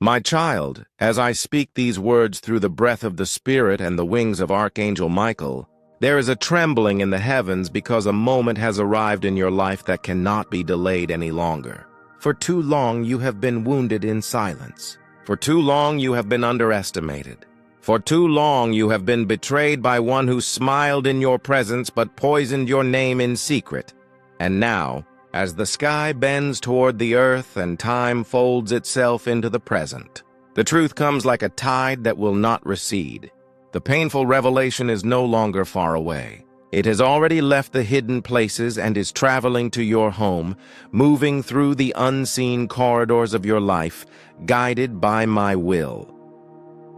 My child, as I speak these words through the breath of the Spirit and the wings of Archangel Michael, there is a trembling in the heavens because a moment has arrived in your life that cannot be delayed any longer. For too long you have been wounded in silence. For too long you have been underestimated. For too long you have been betrayed by one who smiled in your presence but poisoned your name in secret. And now, as the sky bends toward the earth and time folds itself into the present, the truth comes like a tide that will not recede. The painful revelation is no longer far away. It has already left the hidden places and is traveling to your home, moving through the unseen corridors of your life, guided by my will.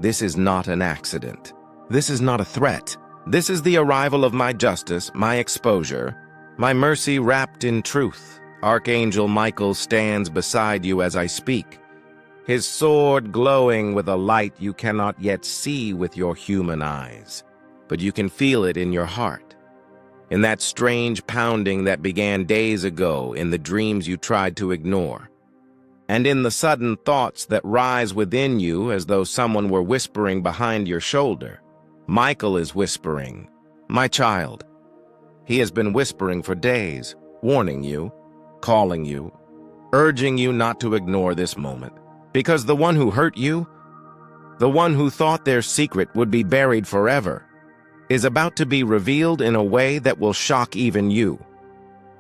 This is not an accident. This is not a threat. This is the arrival of my justice, my exposure, my mercy wrapped in truth. Archangel Michael stands beside you as I speak, his sword glowing with a light you cannot yet see with your human eyes, but you can feel it in your heart, in that strange pounding that began days ago in the dreams you tried to ignore, and in the sudden thoughts that rise within you as though someone were whispering behind your shoulder. Michael is whispering, "My child." He has been whispering for days, warning you, calling you, urging you not to ignore this moment. Because the one who hurt you, the one who thought their secret would be buried forever, is about to be revealed in a way that will shock even you.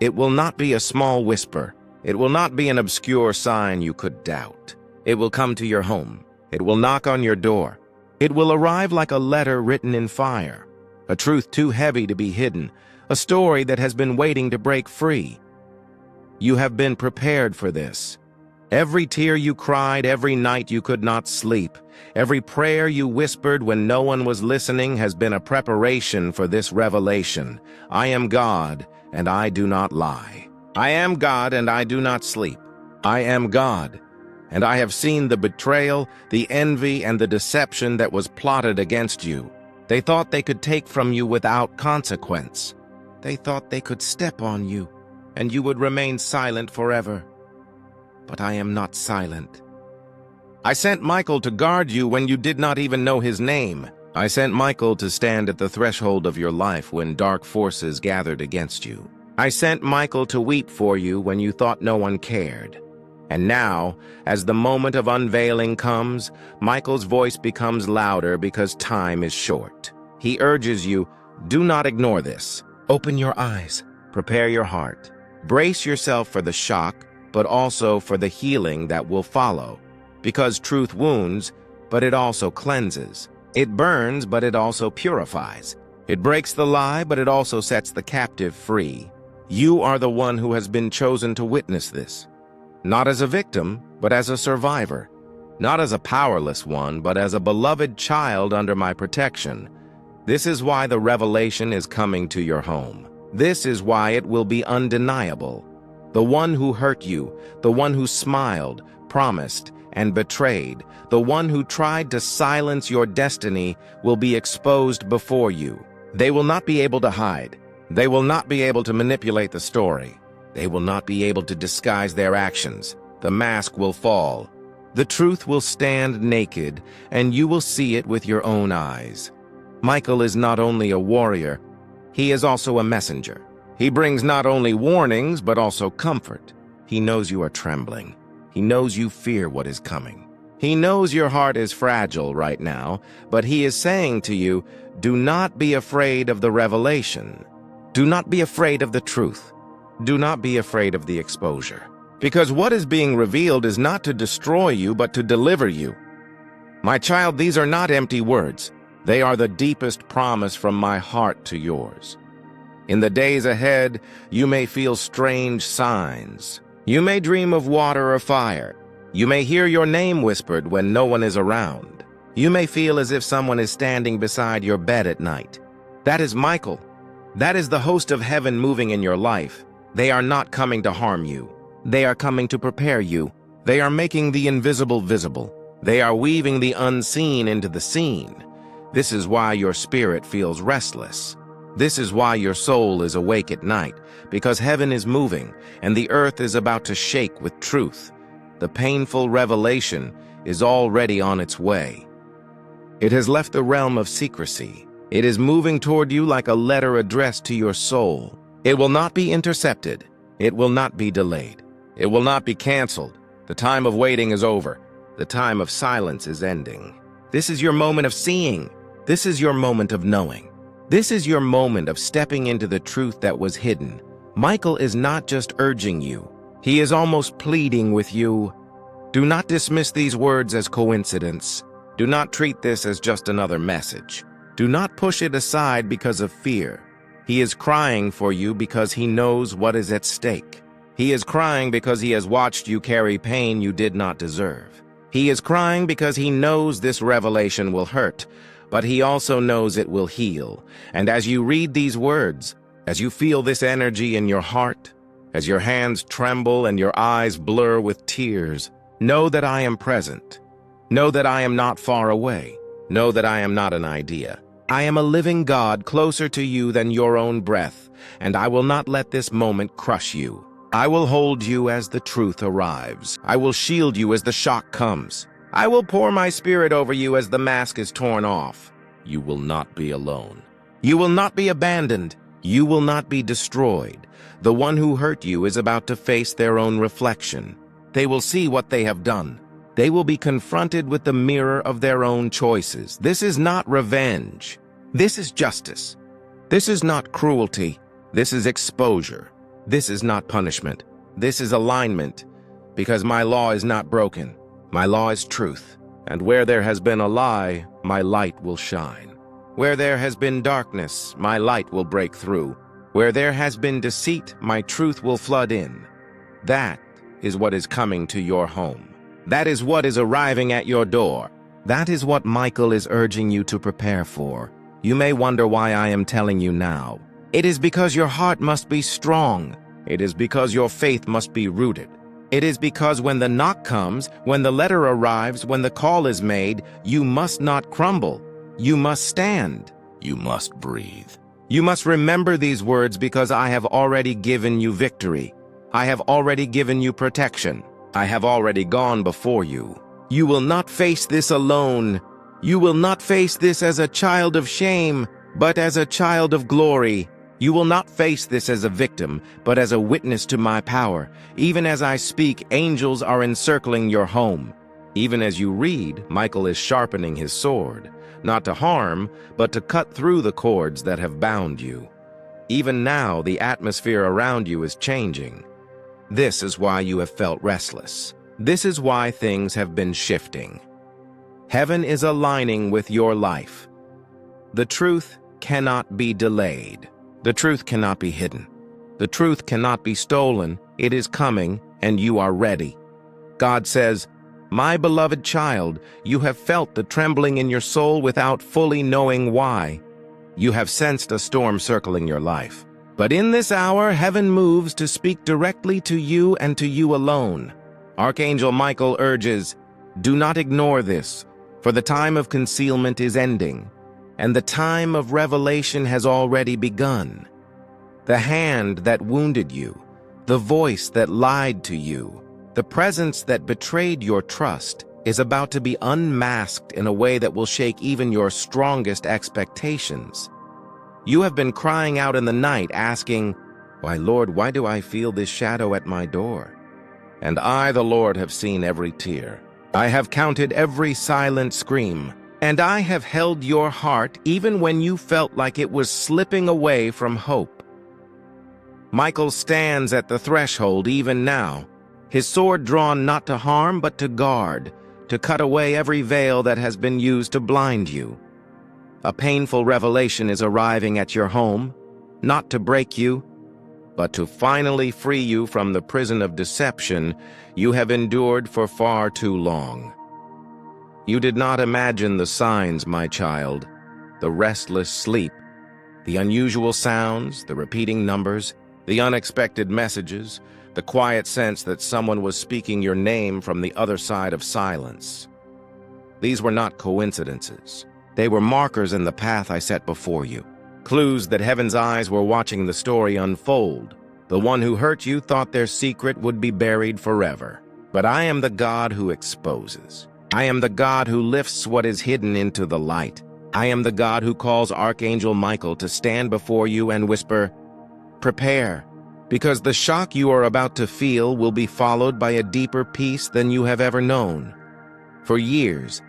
It will not be a small whisper. It will not be an obscure sign you could doubt. It will come to your home. It will knock on your door. It will arrive like a letter written in fire, a truth too heavy to be hidden, a story that has been waiting to break free. You have been prepared for this. Every tear you cried, every night you could not sleep, every prayer you whispered when no one was listening has been a preparation for this revelation. I am God, and I do not lie. I am God, and I do not sleep. I am God, and I have seen the betrayal, the envy, and the deception that was plotted against you. They thought they could take from you without consequence. They thought they could step on you, and you would remain silent forever. But I am not silent. I sent Michael to guard you when you did not even know his name. I sent Michael to stand at the threshold of your life when dark forces gathered against you. I sent Michael to weep for you when you thought no one cared. And now, as the moment of unveiling comes, Michael's voice becomes louder because time is short. He urges you, do not ignore this. Open your eyes, prepare your heart. Brace yourself for the shock, but also for the healing that will follow. Because truth wounds, but it also cleanses. It burns, but it also purifies. It breaks the lie, but it also sets the captive free. You are the one who has been chosen to witness this. Not as a victim, but as a survivor. Not as a powerless one, but as a beloved child under my protection. This is why the revelation is coming to your home. This is why it will be undeniable. The one who hurt you, the one who smiled, promised, and betrayed, the one who tried to silence your destiny will be exposed before you. They will not be able to hide. They will not be able to manipulate the story. They will not be able to disguise their actions. The mask will fall. The truth will stand naked, and you will see it with your own eyes. Michael is not only a warrior, he is also a messenger. He brings not only warnings, but also comfort. He knows you are trembling. He knows you fear what is coming. He knows your heart is fragile right now, but he is saying to you, do not be afraid of the revelation. Do not be afraid of the truth. Do not be afraid of the exposure. Because what is being revealed is not to destroy you, but to deliver you. My child, these are not empty words. They are the deepest promise from my heart to yours. In the days ahead, you may feel strange signs. You may dream of water or fire. You may hear your name whispered when no one is around. You may feel as if someone is standing beside your bed at night. That is Michael. That is the host of heaven moving in your life. They are not coming to harm you. They are coming to prepare you. They are making the invisible visible. They are weaving the unseen into the seen. This is why your spirit feels restless. This is why your soul is awake at night, because heaven is moving and the earth is about to shake with truth. The painful revelation is already on its way. It has left the realm of secrecy. It is moving toward you like a letter addressed to your soul. It will not be intercepted. It will not be delayed. It will not be canceled. The time of waiting is over. The time of silence is ending. This is your moment of seeing. This is your moment of knowing. This is your moment of stepping into the truth that was hidden. Michael is not just urging you. He is almost pleading with you. Do not dismiss these words as coincidence. Do not treat this as just another message. Do not push it aside because of fear. He is crying for you because he knows what is at stake. He is crying because he has watched you carry pain you did not deserve. He is crying because he knows this revelation will hurt, but he also knows it will heal. And as you read these words, as you feel this energy in your heart, as your hands tremble and your eyes blur with tears, know that I am present. Know that I am not far away. Know that I am not an idea. I am a living God closer to you than your own breath, and I will not let this moment crush you. I will hold you as the truth arrives. I will shield you as the shock comes. I will pour my spirit over you as the mask is torn off. You will not be alone. You will not be abandoned. You will not be destroyed. The one who hurt you is about to face their own reflection. They will see what they have done. They will be confronted with the mirror of their own choices. This is not revenge. This is justice. This is not cruelty. This is exposure. This is not punishment. This is alignment. Because my law is not broken. My law is truth. And where there has been a lie, my light will shine. Where there has been darkness, my light will break through. Where there has been deceit, my truth will flood in. That is what is coming to your home. That is what is arriving at your door. That is what Michael is urging you to prepare for. You may wonder why I am telling you now. It is because your heart must be strong. It is because your faith must be rooted. It is because when the knock comes, when the letter arrives, when the call is made, you must not crumble. You must stand. You must breathe. You must remember these words because I have already given you victory. I have already given you protection. I have already gone before you. You will not face this alone. You will not face this as a child of shame, but as a child of glory. You will not face this as a victim, but as a witness to my power. Even as I speak, angels are encircling your home. Even as you read, Michael is sharpening his sword, not to harm, but to cut through the cords that have bound you. Even now, the atmosphere around you is changing. This is why you have felt restless. This is why things have been shifting. Heaven is aligning with your life. The truth cannot be delayed. The truth cannot be hidden. The truth cannot be stolen. It is coming, and you are ready. God says, "My beloved child, you have felt the trembling in your soul without fully knowing why. You have sensed a storm circling your life. But in this hour, heaven moves to speak directly to you and to you alone." Archangel Michael urges, "Do not ignore this, for the time of concealment is ending, and the time of revelation has already begun. The hand that wounded you, the voice that lied to you, the presence that betrayed your trust is about to be unmasked in a way that will shake even your strongest expectations. You have been crying out in the night, asking, 'Why, Lord, why do I feel this shadow at my door?' And I, the Lord, have seen every tear. I have counted every silent scream, and I have held your heart even when you felt like it was slipping away from hope." Michael stands at the threshold even now, his sword drawn not to harm but to guard, to cut away every veil that has been used to blind you. A painful revelation is arriving at your home, not to break you, but to finally free you from the prison of deception you have endured for far too long. You did not imagine the signs, my child, the restless sleep, the unusual sounds, the repeating numbers, the unexpected messages, the quiet sense that someone was speaking your name from the other side of silence. These were not coincidences. They were markers in the path I set before you, clues that heaven's eyes were watching the story unfold. The one who hurt you thought their secret would be buried forever. But I am the God who exposes. I am the God who lifts what is hidden into the light. I am the God who calls Archangel Michael to stand before you and whisper, "Prepare," because the shock you are about to feel will be followed by a deeper peace than you have ever known. For years,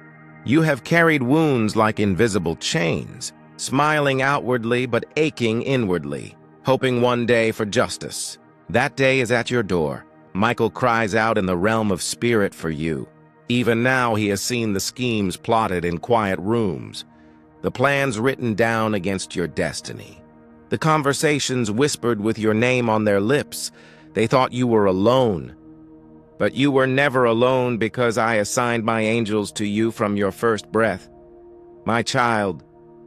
you have carried wounds like invisible chains, smiling outwardly but aching inwardly, hoping one day for justice. That day is at your door. Michael cries out in the realm of spirit for you. Even now he has seen the schemes plotted in quiet rooms, the plans written down against your destiny, the conversations whispered with your name on their lips. They thought you were alone. But you were never alone because I assigned my angels to you from your first breath. My child,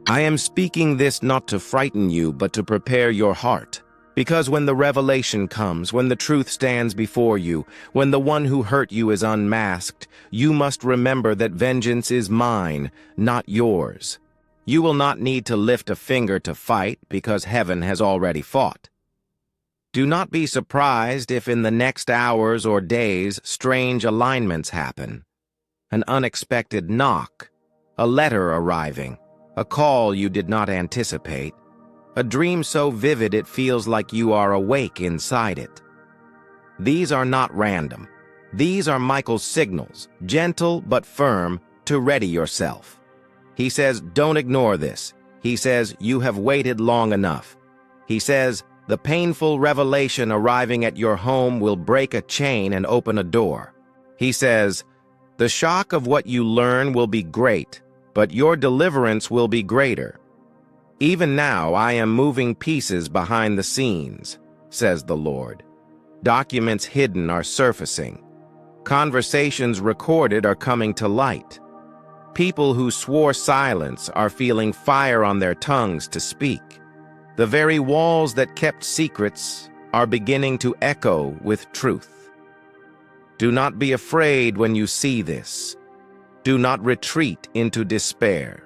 I am speaking this not to frighten you, but to prepare your heart. Because when the revelation comes, when the truth stands before you, when the one who hurt you is unmasked, you must remember that vengeance is mine, not yours. You will not need to lift a finger to fight because heaven has already fought. Do not be surprised if in the next hours or days strange alignments happen. An unexpected knock, a letter arriving, a call you did not anticipate, a dream so vivid it feels like you are awake inside it. These are not random. These are Michael's signals, gentle but firm, to ready yourself. He says, don't ignore this. He says, you have waited long enough. He says, the painful revelation arriving at your home will break a chain and open a door. He says, the shock of what you learn will be great, but your deliverance will be greater. Even now I am moving pieces behind the scenes, says the Lord. Documents hidden are surfacing. Conversations recorded are coming to light. People who swore silence are feeling fire on their tongues to speak. The very walls that kept secrets are beginning to echo with truth. Do not be afraid when you see this. Do not retreat into despair.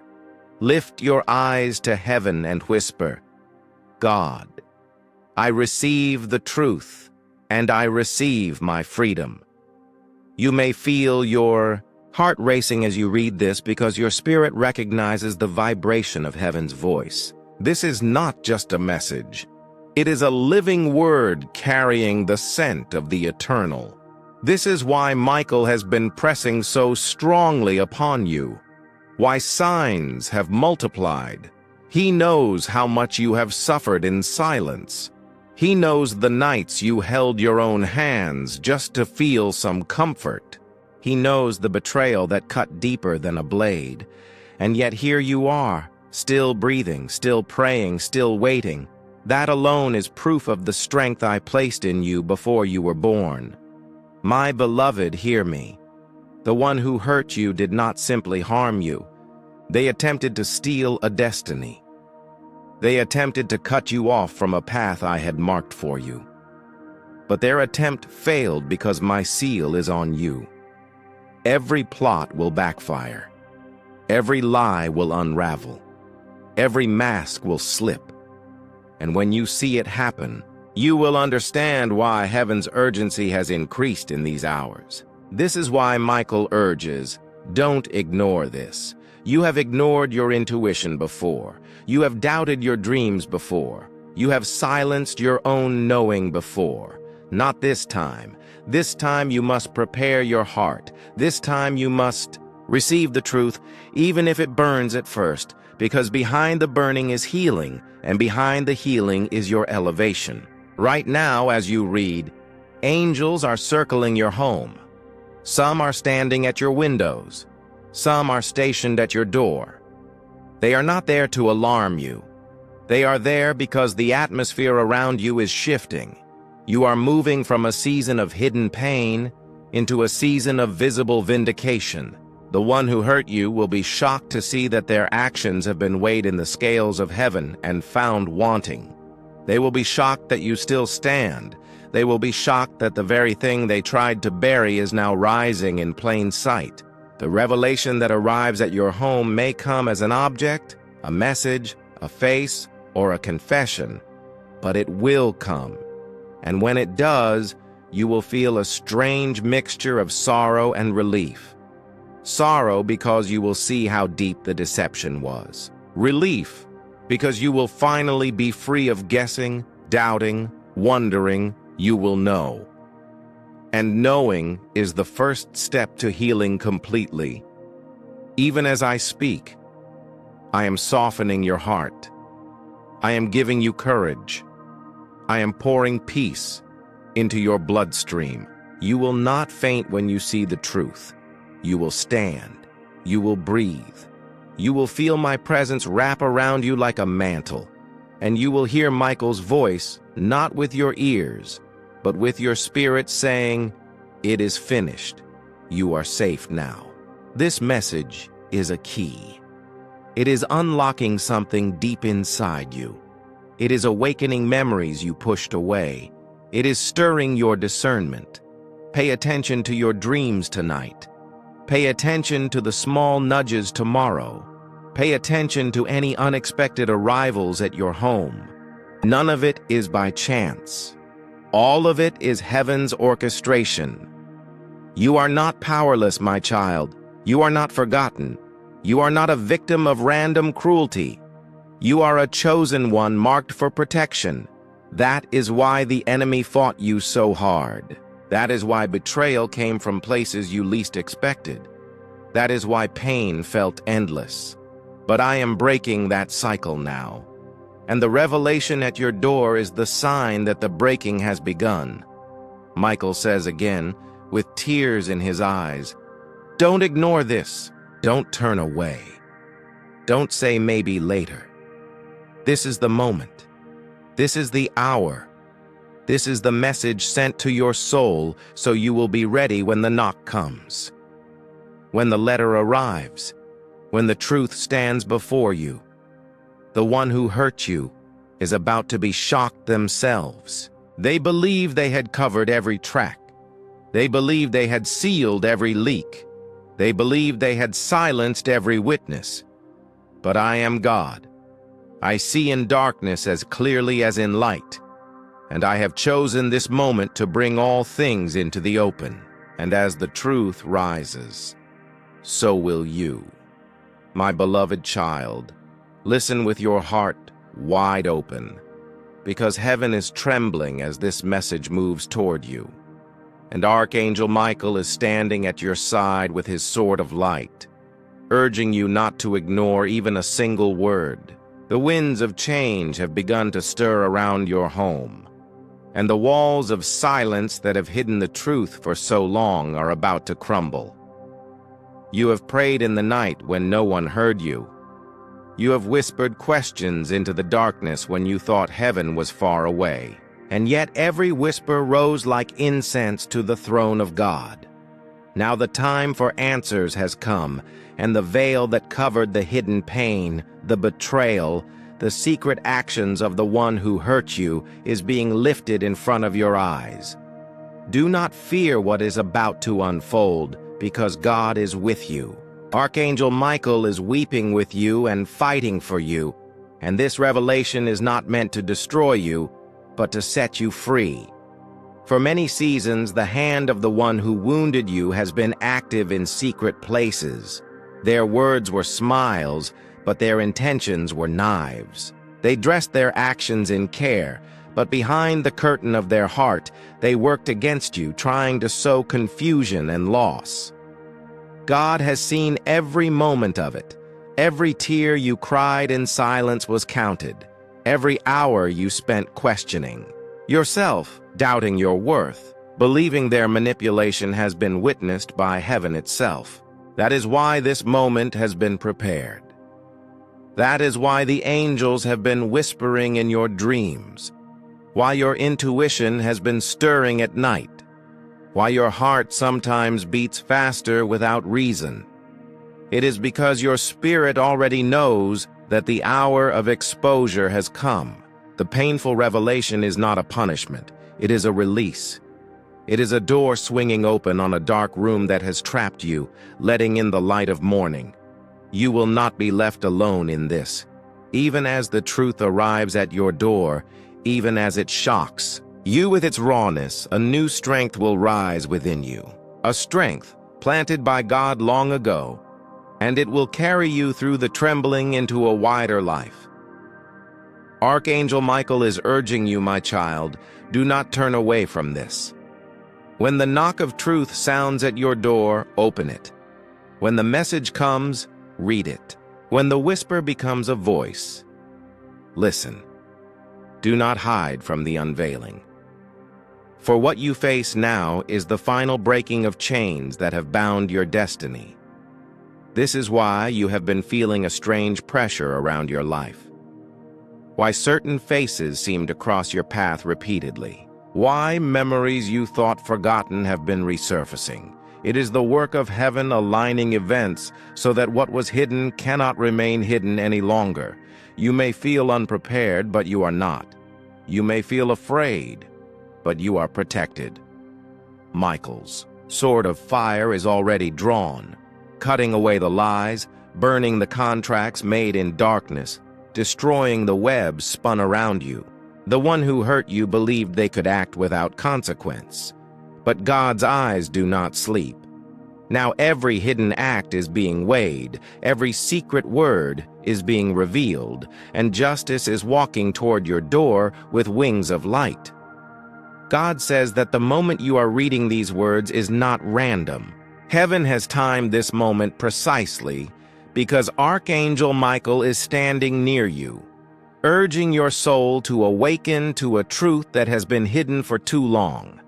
Lift your eyes to heaven and whisper, God, I receive the truth, and I receive my freedom. You may feel your heart racing as you read this because your spirit recognizes the vibration of heaven's voice. This is not just a message. It is a living word carrying the scent of the eternal. This is why Michael has been pressing so strongly upon you, why signs have multiplied. He knows how much you have suffered in silence. He knows the nights you held your own hands just to feel some comfort. He knows the betrayal that cut deeper than a blade. And yet here you are, still breathing, still praying, still waiting. That alone is proof of the strength I placed in you before you were born. My beloved, hear me. The one who hurt you did not simply harm you. They attempted to steal a destiny. They attempted to cut you off from a path I had marked for you. But their attempt failed because my seal is on you. Every plot will backfire. Every lie will unravel. Every mask will slip. And when you see it happen, you will understand why heaven's urgency has increased in these hours. This is why Michael urges, don't ignore this. You have ignored your intuition before. You have doubted your dreams before. You have silenced your own knowing before. Not this time. This time you must prepare your heart. This time you must receive the truth, even if it burns at first, because behind the burning is healing, and behind the healing is your elevation. Right now, as you read, angels are circling your home. Some are standing at your windows. Some are stationed at your door. They are not there to alarm you. They are there because the atmosphere around you is shifting. You are moving from a season of hidden pain into a season of visible vindication. The one who hurt you will be shocked to see that their actions have been weighed in the scales of heaven and found wanting. They will be shocked that you still stand. They will be shocked that the very thing they tried to bury is now rising in plain sight. The revelation that arrives at your home may come as an object, a message, a face, or a confession, but it will come. And when it does, you will feel a strange mixture of sorrow and relief. Sorrow, because you will see how deep the deception was. Relief, because you will finally be free of guessing, doubting, wondering. You will know. And knowing is the first step to healing completely. Even as I speak, I am softening your heart. I am giving you courage. I am pouring peace into your bloodstream. You will not faint when you see the truth. You will stand. You will breathe. You will feel my presence wrap around you like a mantle. And you will hear Michael's voice, not with your ears, but with your spirit saying, "It is finished. You are safe now." This message is a key. It is unlocking something deep inside you. It is awakening memories you pushed away. It is stirring your discernment. Pay attention to your dreams tonight. Pay attention to the small nudges tomorrow. Pay attention to any unexpected arrivals at your home. None of it is by chance. All of it is heaven's orchestration. You are not powerless, my child. You are not forgotten. You are not a victim of random cruelty. You are a chosen one marked for protection. That is why the enemy fought you so hard. That is why betrayal came from places you least expected. That is why pain felt endless. But I am breaking that cycle now. And the revelation at your door is the sign that the breaking has begun. Michael says again, with tears in his eyes, "Don't ignore this. Don't turn away. Don't say maybe later. This is the moment. This is the hour. This is the message sent to your soul so you will be ready when the knock comes. When the letter arrives, when the truth stands before you. The one who hurt you is about to be shocked themselves. They believed they had covered every track. They believed they had sealed every leak. They believed they had silenced every witness. But I am God. I see in darkness as clearly as in light. And I have chosen this moment to bring all things into the open. And as the truth rises, so will you. My beloved child, listen with your heart wide open, because heaven is trembling as this message moves toward you. And Archangel Michael is standing at your side with his sword of light, urging you not to ignore even a single word. The winds of change have begun to stir around your home, and the walls of silence that have hidden the truth for so long are about to crumble. You have prayed in the night when no one heard you. You have whispered questions into the darkness when you thought heaven was far away. And yet every whisper rose like incense to the throne of God. Now the time for answers has come, and the veil that covered the hidden pain, the betrayal, the secret actions of the one who hurt you is being lifted in front of your eyes. Do not fear what is about to unfold, because God is with you. Archangel Michael is weeping with you and fighting for you, and this revelation is not meant to destroy you, but to set you free. For many seasons, the hand of the one who wounded you has been active in secret places. Their words were smiles, but their intentions were knives. They dressed their actions in care, but behind the curtain of their heart, they worked against you, trying to sow confusion and loss. God has seen every moment of it. Every tear you cried in silence was counted. Every hour you spent questioning yourself, doubting your worth, believing their manipulation has been witnessed by heaven itself. That is why this moment has been prepared. That is why the angels have been whispering in your dreams, why your intuition has been stirring at night, why your heart sometimes beats faster without reason. It is because your spirit already knows that the hour of exposure has come. The painful revelation is not a punishment. It is a release. It is a door swinging open on a dark room that has trapped you, letting in the light of morning. You will not be left alone in this. Even as the truth arrives at your door, even as it shocks you with its rawness, a new strength will rise within you. A strength planted by God long ago, and it will carry you through the trembling into a wider life. Archangel Michael is urging you, my child, do not turn away from this. When the knock of truth sounds at your door, open it. When the message comes, read it. When the whisper becomes a voice, listen. Do not hide from the unveiling. For what you face now is the final breaking of chains that have bound your destiny. This is why you have been feeling a strange pressure around your life. Why certain faces seem to cross your path repeatedly. Why memories you thought forgotten have been resurfacing. It is the work of heaven aligning events so that what was hidden cannot remain hidden any longer. You may feel unprepared, but you are not. You may feel afraid, but you are protected. Michael's sword of fire is already drawn, cutting away the lies, burning the contracts made in darkness, destroying the webs spun around you. The one who hurt you believed they could act without consequence. But God's eyes do not sleep. Now every hidden act is being weighed, every secret word is being revealed, and justice is walking toward your door with wings of light. God says that the moment you are reading these words is not random. Heaven has timed this moment precisely because Archangel Michael is standing near you, urging your soul to awaken to a truth that has been hidden for too long.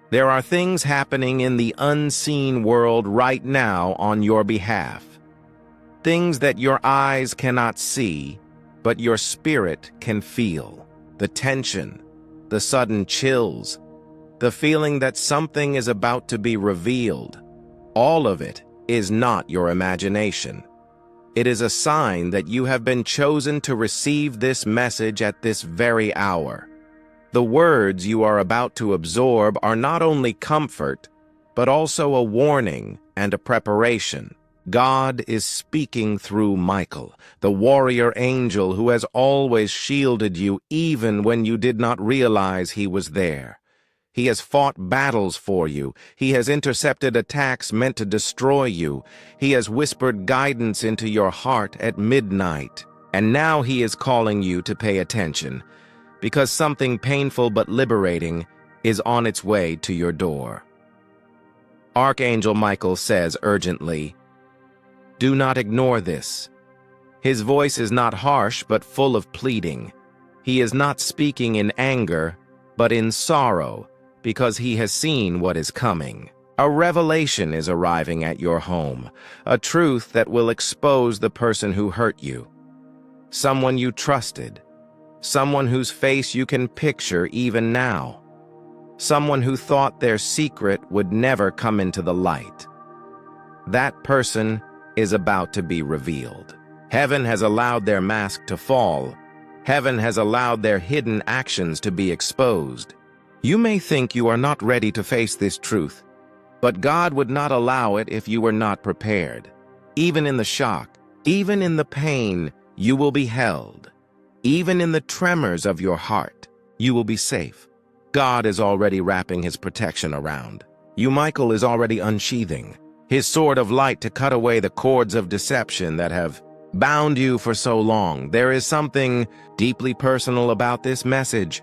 There are things happening in the unseen world right now on your behalf. Things that your eyes cannot see, but your spirit can feel. The tension, the sudden chills, the feeling that something is about to be revealed. All of it is not your imagination. It is a sign that you have been chosen to receive this message at this very hour. The words you are about to absorb are not only comfort, but also a warning and a preparation. God is speaking through Michael, the warrior angel who has always shielded you even when you did not realize he was there. He has fought battles for you. He has intercepted attacks meant to destroy you. He has whispered guidance into your heart at midnight. And now he is calling you to pay attention, because something painful but liberating is on its way to your door. Archangel Michael says urgently, do not ignore this. His voice is not harsh but full of pleading. He is not speaking in anger, but in sorrow, because he has seen what is coming. A revelation is arriving at your home, a truth that will expose the person who hurt you. Someone you trusted, someone whose face you can picture even now, someone who thought their secret would never come into the light. That person is about to be revealed. Heaven has allowed their mask to fall. Heaven has allowed their hidden actions to be exposed. You may think you are not ready to face this truth, but God would not allow it if you were not prepared. Even in the shock, even in the pain, you will be held. Even in the tremors of your heart, you will be safe. God is already wrapping his protection around you. Michael is already unsheathing his sword of light to cut away the cords of deception that have bound you for so long. There is something deeply personal about this message.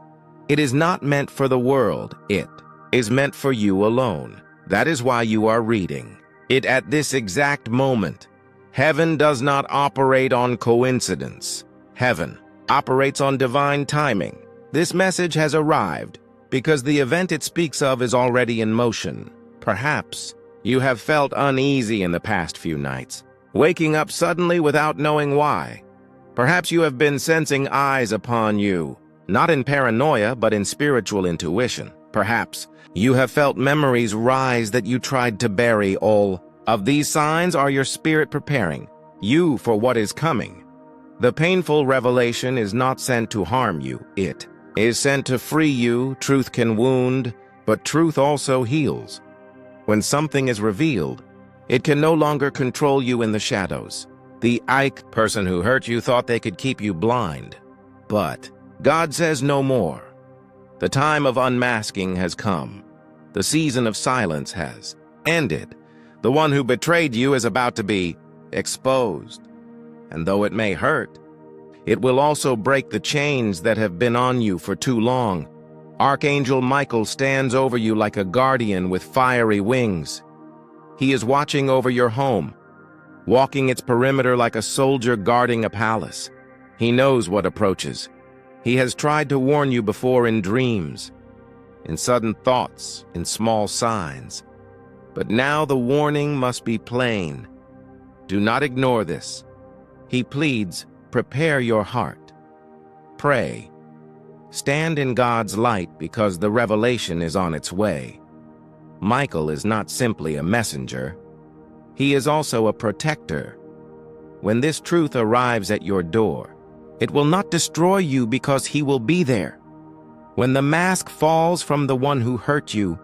It is not meant for the world. It is meant for you alone. That is why you are reading it at this exact moment. Heaven does not operate on coincidence. Heaven operates on divine timing. This message has arrived because the event it speaks of is already in motion. Perhaps you have felt uneasy in the past few nights, waking up suddenly without knowing why. Perhaps you have been sensing eyes upon you, not in paranoia, but in spiritual intuition. Perhaps you have felt memories rise that you tried to bury. All of these signs are your spirit preparing you for what is coming. The painful revelation is not sent to harm you. It is sent to free you. Truth can wound, but truth also heals. When something is revealed, it can no longer control you in the shadows. The person who hurt you thought they could keep you blind. But God says no more. The time of unmasking has come. The season of silence has ended. The one who betrayed you is about to be exposed. And though it may hurt, it will also break the chains that have been on you for too long. Archangel Michael stands over you like a guardian with fiery wings. He is watching over your home, walking its perimeter like a soldier guarding a palace. He knows what approaches. He has tried to warn you before in dreams, in sudden thoughts, in small signs. But now the warning must be plain. Do not ignore this. He pleads, prepare your heart. Pray. Stand in God's light because the revelation is on its way. Michael is not simply a messenger. He is also a protector. When this truth arrives at your door, it will not destroy you because he will be there. When the mask falls from the one who hurt you,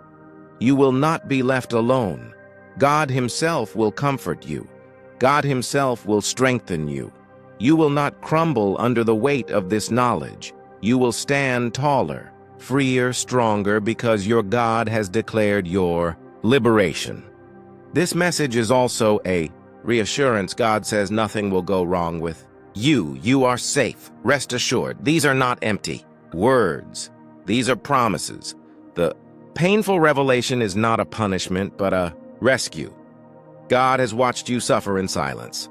you will not be left alone. God himself will comfort you. God himself will strengthen you. You will not crumble under the weight of this knowledge. You will stand taller, freer, stronger, because your God has declared your liberation. This message is also a reassurance. God says nothing will go wrong with you. You are safe. Rest assured. These are not empty words. These are promises. The painful revelation is not a punishment, but a rescue. God has watched you suffer in silence.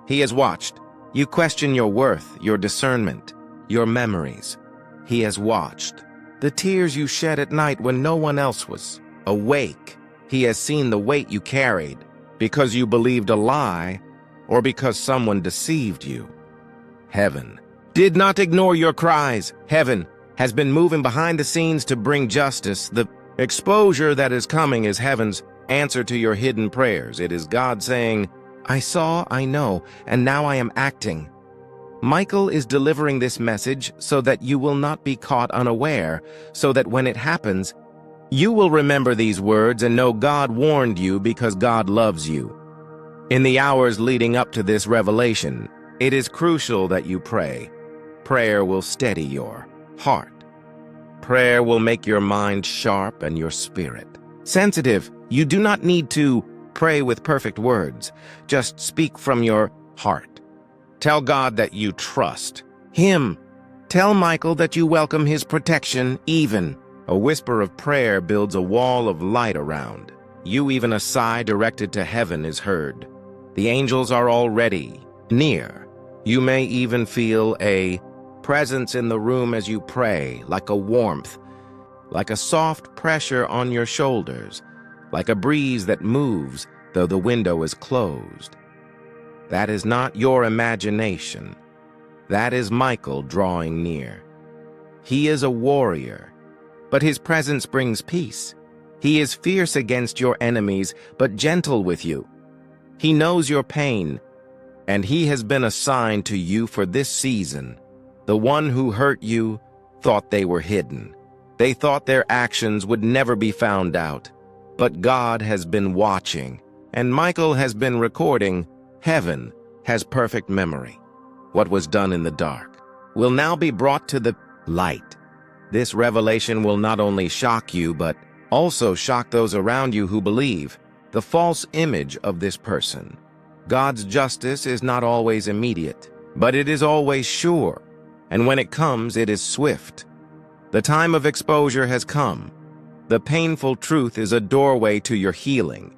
He has watched. You question your worth, your discernment, your memories. He has watched. The tears you shed at night when no one else was awake. He has seen the weight you carried because you believed a lie or because someone deceived you. Heaven did not ignore your cries. Heaven has been moving behind the scenes to bring justice. The exposure that is coming is heaven's answer to your hidden prayers. It is God saying, I saw, I know, and now I am acting. Michael is delivering this message so that you will not be caught unaware, so that when it happens, you will remember these words and know God warned you because God loves you. In the hours leading up to this revelation, it is crucial that you pray. Prayer will steady your heart. Prayer will make your mind sharp and your spirit sensitive. You do not need to pray with perfect words. Just speak from your heart. Tell God that you trust him. Tell Michael that you welcome his protection. Even a whisper of prayer builds a wall of light around you. Even a sigh directed to heaven is heard. The angels are already near. You may even feel a presence in the room as you pray, like a warmth, like a soft pressure on your shoulders, like a breeze that moves though the window is closed. That is not your imagination. That is Michael drawing near. He is a warrior, but his presence brings peace. He is fierce against your enemies, but gentle with you. He knows your pain, and he has been assigned to you for this season. The one who hurt you thought they were hidden. They thought their actions would never be found out. But God has been watching, and Michael has been recording. Heaven has perfect memory. What was done in the dark will now be brought to the light. This revelation will not only shock you, but also shock those around you who believe the false image of this person. God's justice is not always immediate, but it is always sure, and when it comes, it is swift. The time of exposure has come. The painful truth is a doorway to your healing.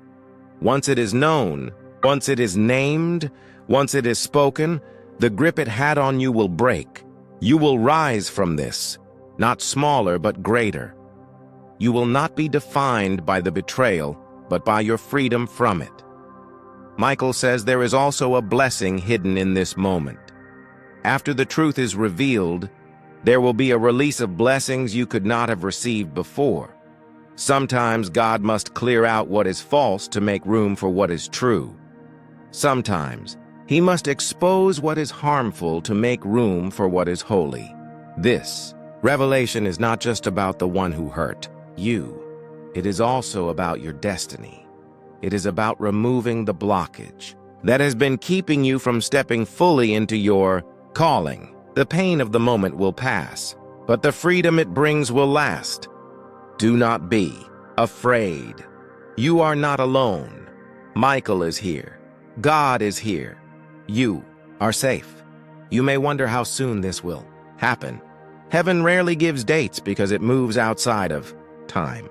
Once it is known, once it is named, once it is spoken, the grip it had on you will break. You will rise from this, not smaller but greater. You will not be defined by the betrayal, but by your freedom from it. Michael says there is also a blessing hidden in this moment. After the truth is revealed, there will be a release of blessings you could not have received before. Sometimes God must clear out what is false to make room for what is true. Sometimes he must expose what is harmful to make room for what is holy. This revelation is not just about the one who hurt you. It is also about your destiny. It is about removing the blockage that has been keeping you from stepping fully into your calling. The pain of the moment will pass, but the freedom it brings will last. Do not be afraid. You are not alone. Michael is here. God is here. You are safe. You may wonder how soon this will happen. Heaven rarely gives dates because it moves outside of time.